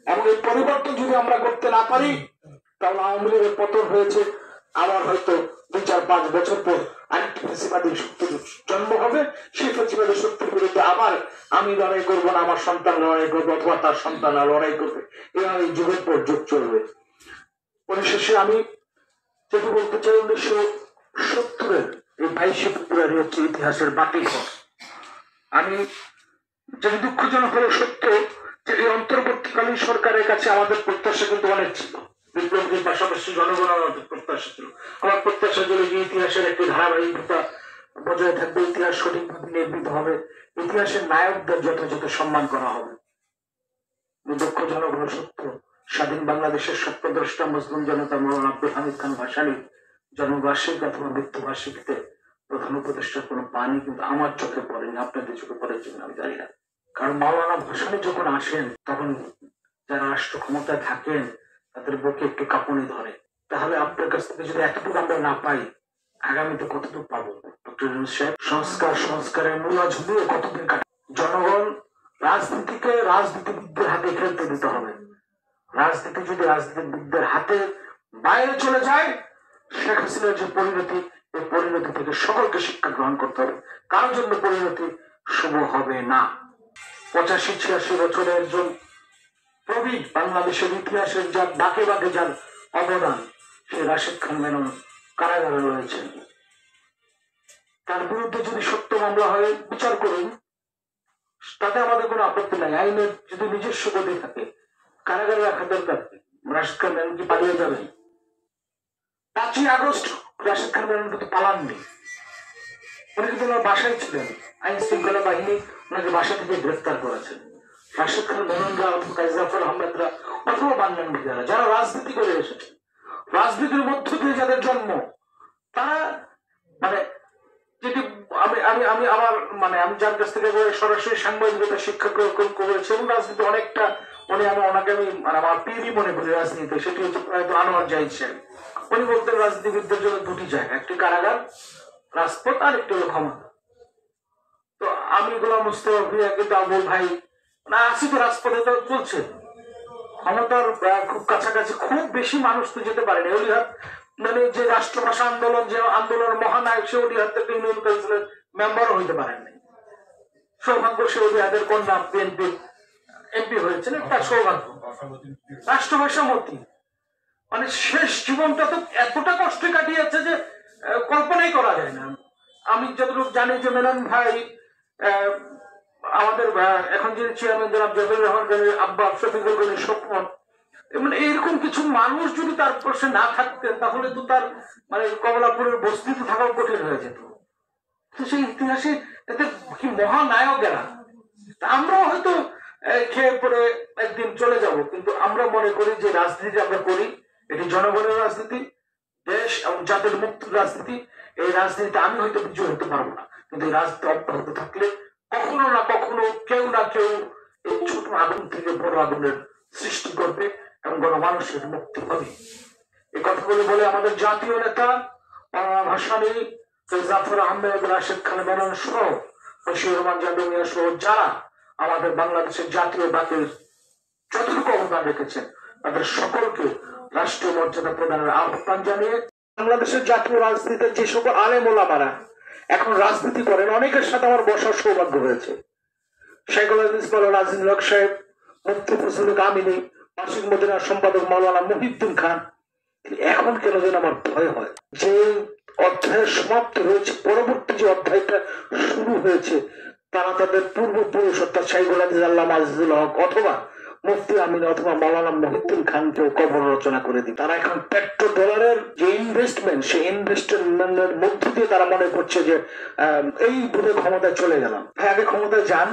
এবং এই পরিবর্তন যদি আমরা করতে না পারি তাহলে আওয়ামী লীগের পতন হয়েছে, আবার হয়তো 2-4-5 বছর পর আরেকটি ফেসিবাদী শক্তির জন্ম হবে। সেই ফেসিবাদী শক্তির বিরুদ্ধে আবার আমি লড়াই করবো না, আমার সন্তান লড়াই করবে অথবা তার সন্তান লড়াই করবে, এভাবে যুগের পর যুগ চলবে। পরিশেষে আমি যেটা বলতে চাই, 1970-এর এই 22শে ফেব্রুয়ারি হচ্ছে ইতিহাসের বাতিল ঘর। আমি যদি দুঃখজনক হলো সত্য যে এই অন্তর্বর্তীকালীন সরকারের কাছে আমাদের প্রত্যাশা কিন্তু অনেক ছিল, বিপ্লবের পাশাপাশি জনগণ আমাদের প্রত্যাশা ছিল। আমার প্রত্যাশা ছিল যে ইতিহাসের একটি ধারাবাহিকতা বজায় থাকবে, ইতিহাস সঠিকভাবে নির্মিত হবে, ইতিহাসের নায়কদের যথাযথ সম্মান করা হবে। দুঃখজনক হলো সত্য, স্বাধীন বাংলাদেশের স্বপ্নদ্রষ্টা মুসলিম জনতা মৌলানা আব্দুল হামিদ খান ভাসানী জন্মবার্ষিকী অথবা মৃত্যুবার্ষিকীতে প্রধান উপদেষ্টার কোনো পানি কিন্তু আমার চোখে পড়েনি, আপনাদের চোখে পড়েছে আমি জানি না। কারণ মাওলানা ভাসানী যখন আসেন তখন যারা রাষ্ট্র ক্ষমতায় থাকেন তাদের বুকে একটু কাঁপুনি ধরে। তাহলে আপনার কাছ থেকে যদি এতটুকু আমরা না পাই, আগামীতে কতটুকু পাবো? ডক্টর ইউনূস সাহেব, সংস্কারের মূলা ঝুলিয়ে কতদিন কাটে? জনগণ রাজনীতিকে রাজনীতিবিদদের হাতে খেলতে দিতে হবে। রাজনীতি যদি রাজনীতিবিদদের হাতে বাইরে চলে যায়, শেখ হাসিনার যে পরিণতি, এই পরিণতি থেকে সকলকে শিক্ষা গ্রহণ করতে হবে। কারোর জন্য পরিণতি শুভ হবে না। 85-86 বছরের একজন প্রবীণ বাংলাদেশের ইতিহাসের যার বাঁকে বাঁকে যার অবদান, সে রাশেদ খান মেনন কারাগারে রয়েছেন। তার বিরুদ্ধে যদি সত্য মামলা হয়ে বিচার করুন, তাতে আমাদের কোনো আপত্তি নাই। আইনের যদি নিজস্ব গতি থাকে, কারাগারে রাখা দরকার। রাশেদ খান মেনন কি পালিয়ে যাবেন? 5ই আগস্ট রাশেদ খান মেনন কিন্তু পালাননি, উনি কিন্তু ওনার বাসায় ছিলেন। আইন শৃঙ্খলা বাহিনী ওনাকে বাসা থেকে গ্রেফতার করেছেন। রাশেদ খান মেননরা, জাফর আহমেদরা অথবা বাংলান ভিজারা যারা রাজনীতি করে এসেছে, রাজনীতির মধ্য দিয়ে যাদের জন্ম, তারা মানে যদি আমি যার কাছ থেকে সরাসরি সাংবাদিকতা শিক্ষা করেছি এবং রাজনীতি অনেকটা ওনাকে আমি আমার পিবি মনে করি রাজনীতি, সেটি হচ্ছে আনোয়ার জাহিদ সাহেব। উনি বলতেন রাজনীতিবিদদের জন্য দুটি জায়গা, একটি কারাগার রাজপথ আর একটি হলো ক্ষমতা। তো আমি গোলাম মুস্তফা ভুঁইয়া কিন্তু আবুল ভাই না আছি তো রাজপথে তো চলছে, ক্ষমতার খুব কাছাকাছি খুব বেশি মানুষ তো যেতে পারেনি। অলিহাত মানে যে রাষ্ট্রভাষা আন্দোলন, যে আন্দোলনের মহানায়ক, সে অলিহাত থেকে ইউনিয়ন কাউন্সিলের মেম্বারও হইতে পারেননি। সৌভাগ্য সে অলিহাতের কন্যা বিএনপি এমপি হয়েছেন, তার সৌভাগ্য। রাষ্ট্রভাষা মতি মানে শেষ জীবনটা তো এতটা কষ্টে কাটিয়েছে যে কল্পনাই করা যায় না। আমি যতটুকু জানি যে মেনন ভাই আমাদের এখন যে চেয়ারম্যান জনাব জাফর রহমান গনির আব্বা শফিকুল গনির স্বপ্ন, মানে এইরকম কিছু মানুষ যদি তার পাশে না থাকতেন তাহলে তো তার মানে কমলাপুরের বস্তিতে থাকাও কঠিন হয়ে যেত। তো সেই ইতিহাসে এতে কি মহানায়ক এরা। আমরাও হয়তো খেয়ে পরে একদিন চলে যাব, কিন্তু আমরা মনে করি যে রাজনীতি আমরা করি, এটি জনগণের রাজনীতি, দেশ এবং জাতির মুক্তির রাজনীতি। এই রাজনীতিতে আমি হয়তো বিজয় হতে পারবো না, কিন্তু এই রাজনীতি অব্যাহত থাকলে কখনো না কখনো কেউ না কেউ এই ছোট আগুন থেকে বড় আগুনের সৃষ্টি করবে এবং গণমানুষের মুক্তি হবে। এই কথাগুলো বলে আমাদের জাতীয় নেতা মৌলানা ভাসানী, জাফর আহমেদ, রাশেদ খান মেনন সহ বশির রহমান জাদুমিয়া সহ যারা আমাদের বাংলাদেশের জাতীয় বাতিল যতটুকু অবদান রেখেছেন, তাদের সকলকে রাষ্ট্রীয় মর্যাদা প্রদানের আহ্বান জানিয়ে বাংলাদেশের জাতীয় রাজনীতিতে যে সকল আলেম ওলামারা এখন রাজনীতি করেন, অনেকের সাথে আমার বসার সৌভাগ্য হয়েছে। শেখুল আজিজ মাওলানা আজিজুল হক সাহেব, মুফতি ফজলুল কামিনী, মাসিক মদিনার সম্পাদক মাওলানা মুহিউদ্দিন খান। এখন কেন যেন আমার ভয় হয়, যে অধ্যায়ের সমাপ্ত হয়েছে, পরবর্তী যে অধ্যায়টা শুরু হয়েছে, তারা তাদের পূর্বপুরুষ অর্থাৎ শেখুল আজিজ আল্লামা আজিজুল হক অথবা মুফতি আমিন অথবা মাওলানা মুহিউদ্দিন খানকেও কবর রচনা করে দিই। তারা এখন পেট্রো ডলারের যে ইনভেস্টমেন্ট, সেই ইনভেস্টমেন্টের মধ্য দিয়ে তারা মনে করছে যে এই বুধে ক্ষমতায় চলে গেলাম। আগে ক্ষমতায় যান,